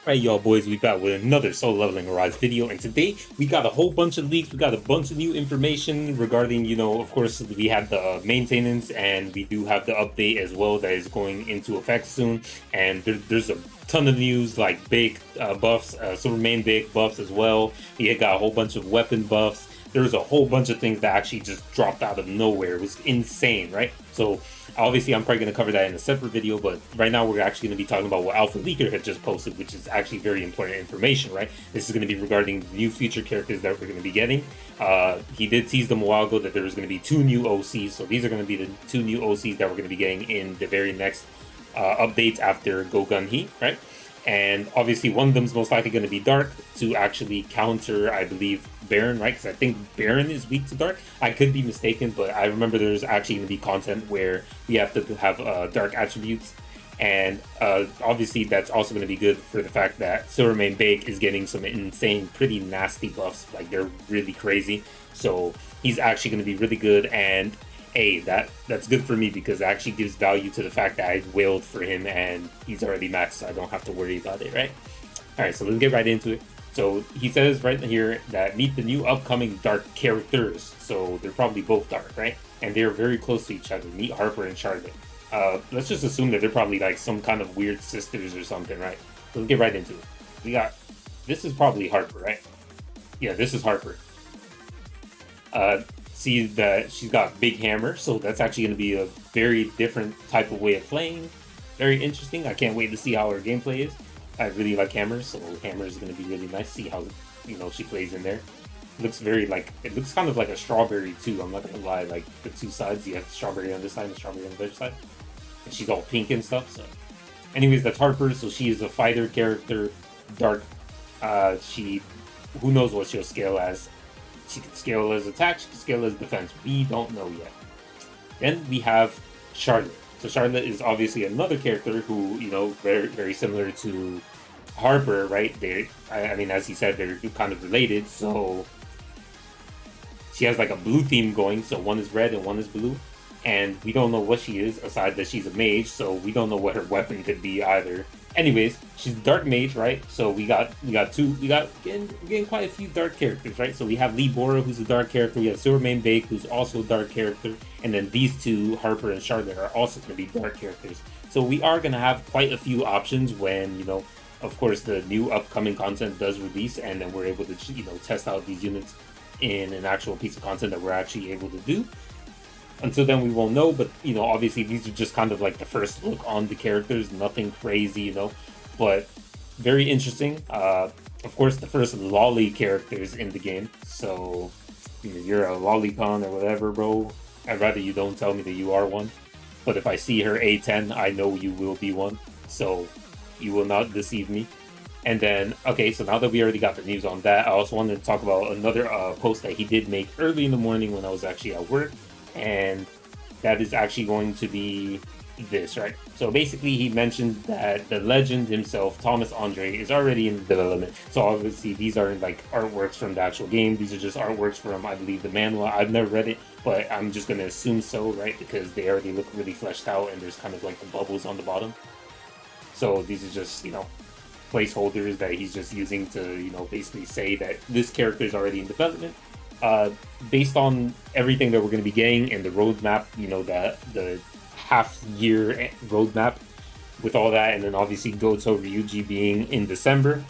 Alright, y'all boys, we back with another solo leveling Arise video, and today we got a whole bunch of leaks, we got a bunch of new information regarding, of course, we have the maintenance, and we do have the update as well that is going into effect soon, and there's a ton of news, like big buffs, silver main big buffs as well. We got a whole bunch of weapon buffs. There was a whole bunch of things that actually just dropped out of nowhere. It was insane, right? So obviously, I'm probably going to cover that in a separate video, but right now we're actually going to be talking about what Alpha Leaker had just posted, which is actually very important information, right? This is going to be regarding the new future characters that we're going to be getting. He did tease them a while ago that there was going to be 2 new OCs, so these are going to be the 2 new OCs that we're going to be getting in the very next updates after Go Gun He, right? And obviously one of them is most likely going to be Dark to actually counter, I believe, Baron, right? Because I think Baron is weak to Dark. I could be mistaken, but I remember there's actually going to be content where we have to have Dark attributes. And obviously that's also going to be good for the fact that Silvermane Bake is getting some insane, pretty nasty buffs. Like, they're really crazy. So he's actually going to be really good, and that's good for me because it actually gives value to the fact that I wailed for him and he's already maxed, so I don't have to worry about it, right? Alright, so let's get right into it. So he says right here that meet the new upcoming Dark characters. So they're probably both Dark, right? And they're very close to each other. Meet Harper and Charlotte. Let's just assume that they're probably like some kind of weird sisters or something, right? So let's get right into it. This is probably Harper, right? Yeah, this is Harper. See that she's got big hammer, so that's actually going to be a very different type of way of playing. Very interesting. I can't wait to see how her gameplay is. I really like hammers, so hammer is going to be really nice. See how she plays in there. It looks kind of like a strawberry too. I'm not gonna lie. Like the two sides, you have the strawberry on this side and the strawberry on the other side, and she's all pink and stuff. So, anyways, that's Harper. So she is a fighter character, Dark. She, who knows what she'll scale as. She can scale as attack, she can scale as defense. We don't know yet. Then we have Charlotte. So Charlotte is obviously another character who, very, very similar to Harper, right? I mean, as he said, they're kind of related. So she has like a blue theme going. So one is red and one is blue. And we don't know what she is, aside that she's a mage. So we don't know what her weapon could be either. Anyways, she's Dark Mage, right? So we getting quite a few Dark characters, right? So we have Lee Bora, who's a Dark character. We have Silvermane Bake, who's also a Dark character, and then these two, Harper and Charlotte, are also going to be Dark characters. So we are going to have quite a few options when of course, the new upcoming content does release, and then we're able to test out these units in an actual piece of content that we're actually able to do. Until then, we won't know, but, obviously these are just kind of like the first look on the characters, nothing crazy, but very interesting. Of course, the first lolly characters in the game, so you're a lolicon or whatever, bro. I'd rather you don't tell me that you are one, but if I see her A10, I know you will be one, so you will not deceive me. And then, okay, so now that we already got the news on that, I also wanted to talk about another post that he did make early in the morning when I was actually at work. And that is actually going to be this, right? So basically he mentioned that the legend himself, Thomas Andre, is already in development. So obviously these aren't like artworks from the actual game. These are just artworks from, I believe, the manual. I've never read it, but I'm just going to assume so, right? Because they already look really fleshed out and there's kind of like the bubbles on the bottom. So these are just, placeholders that he's just using to, basically say that this character is already in development. Based on everything that we're going to be getting and the roadmap, the half-year roadmap with all that, and then obviously Goto Ryuji being in December,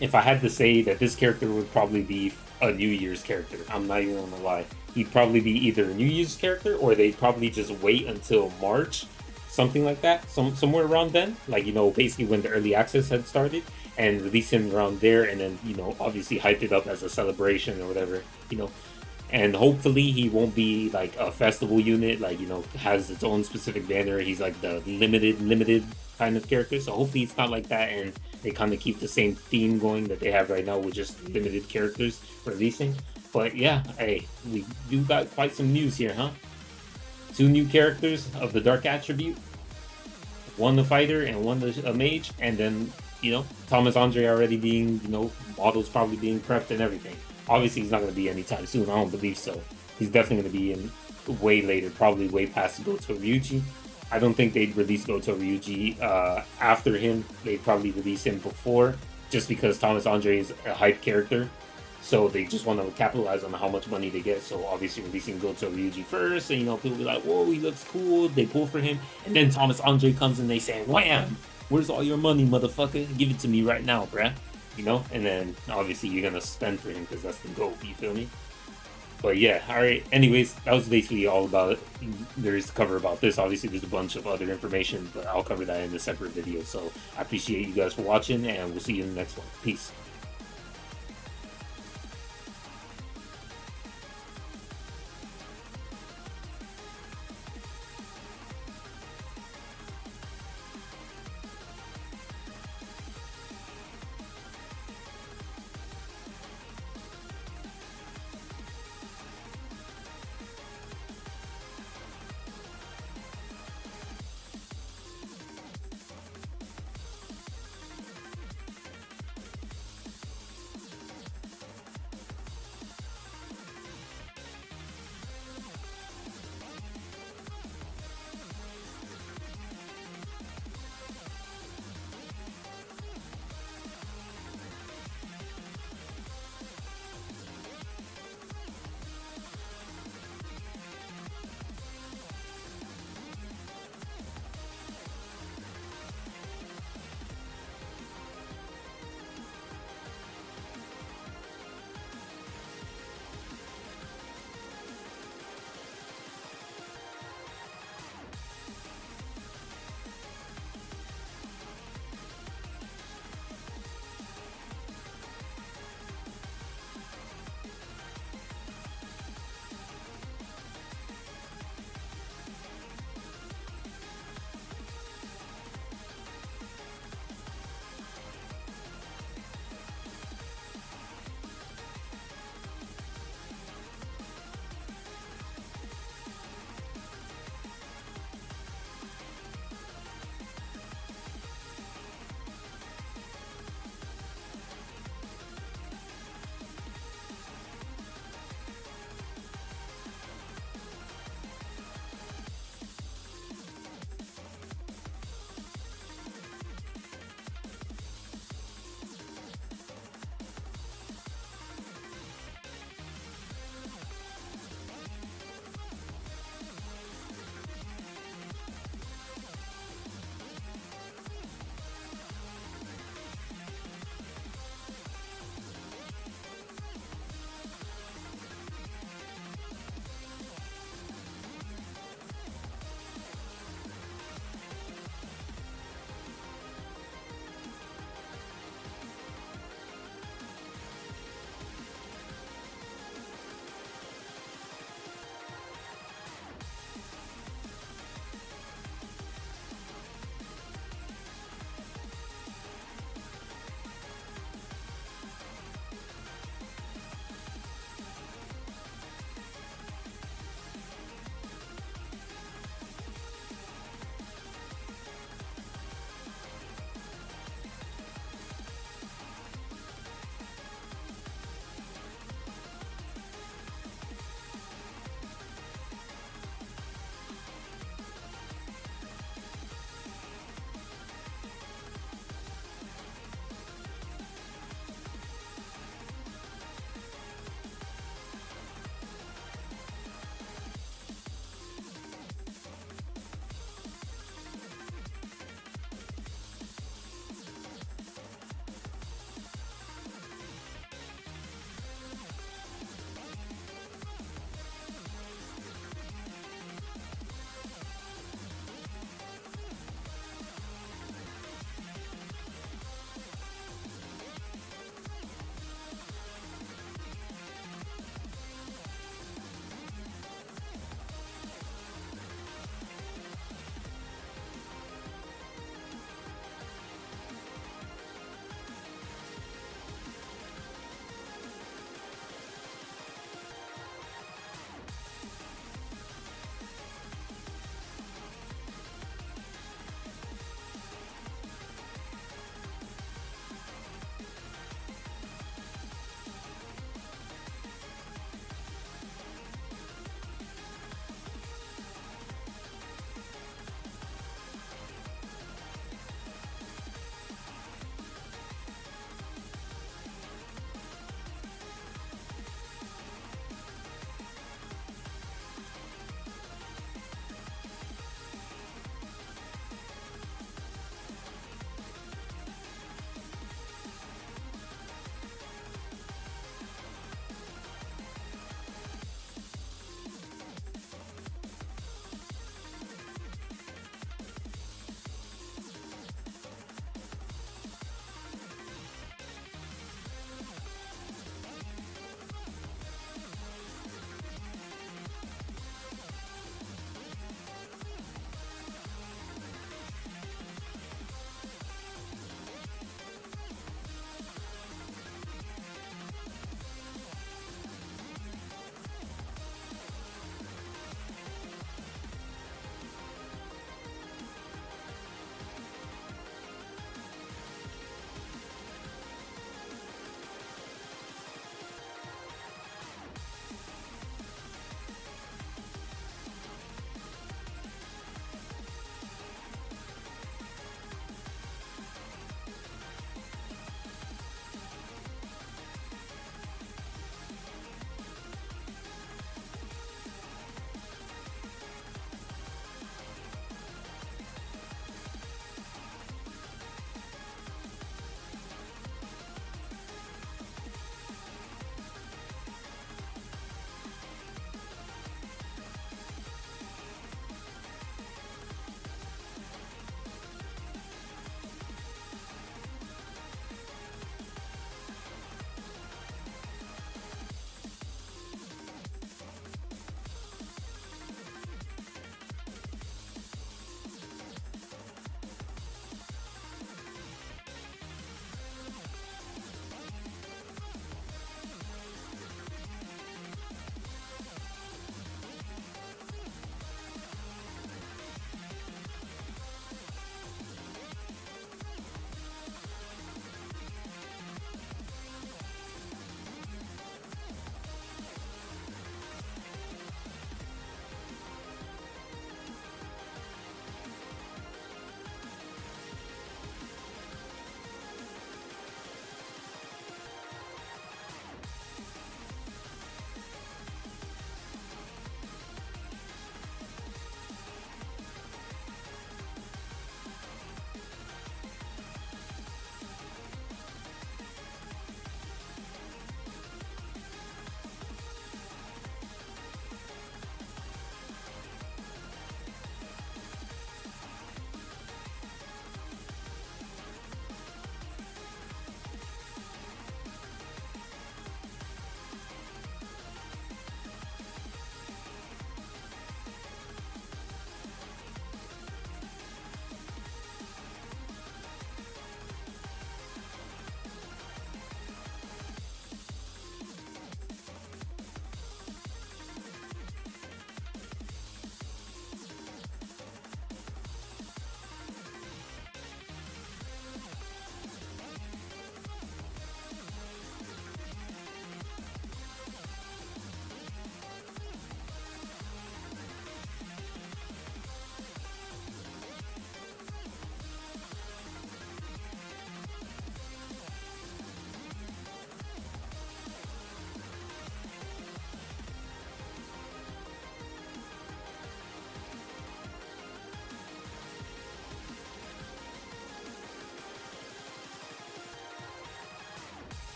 if I had to say that this character would probably be a New Year's character, I'm not even gonna lie. He'd probably be either a New Year's character or they'd probably just wait until March, something like that, somewhere around then, like, basically when the early access had started, and release him around there, and then obviously hype it up as a celebration or whatever, and hopefully he won't be like a festival unit, like has its own specific banner. He's like the limited kind of character, so hopefully it's not like that, and they kind of keep the same theme going that they have right now with just limited characters releasing. But yeah, hey, we do got quite some news here, huh? 2 new characters of the Dark attribute, one the fighter and one a mage, and then Thomas Andre already being, models probably being prepped and everything. Obviously, he's not going to be anytime soon. I don't believe so. He's definitely going to be in way later, probably way past Goto Ryuji. I don't think they'd release Goto Ryuji after him. They'd probably release him before, just because Thomas Andre is a hype character. So they just want to capitalize on how much money they get. So obviously releasing Goto Ryuji first, and people be like, "Whoa, he looks cool." They pull for him, and then Thomas Andre comes and they say, "Wham! Where's all your money, motherfucker? Give it to me right now, bruh." And then obviously you're gonna spend for him because that's the goal. You feel me? But yeah, all right. Anyways, that was basically all about it. There is to cover about this. Obviously, there's a bunch of other information, but I'll cover that in a separate video. So I appreciate you guys for watching, and we'll see you in the next one. Peace.